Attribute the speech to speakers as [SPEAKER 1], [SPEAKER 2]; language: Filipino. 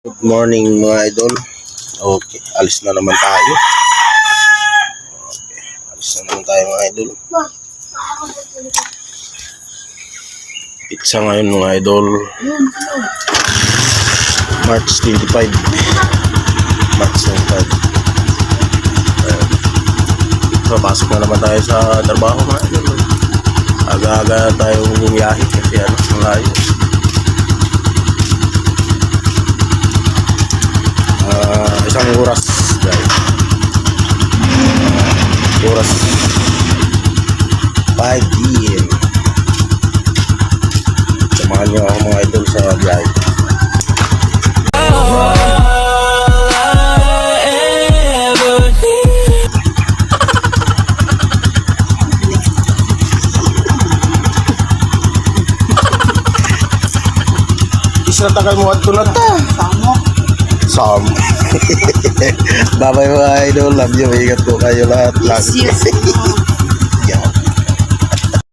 [SPEAKER 1] Good morning mga idol. Okay, alis na naman tayo. Okay, alis na naman tayo mga idol. Pizza ngayon mga idol. March 25. March 25. So, pasok na naman tayo sa trabaho mga idol. Aga-aga tayo bumiyahe kasi malayo. Isang oras guys, oras 5 p.m. Samahan nyo ako mga idol sa biyahe. Isra tagal mo at tunat ta Sam. Bye-bye mga idol. Love you. Ingat po kayo lahat.
[SPEAKER 2] Yes, yes.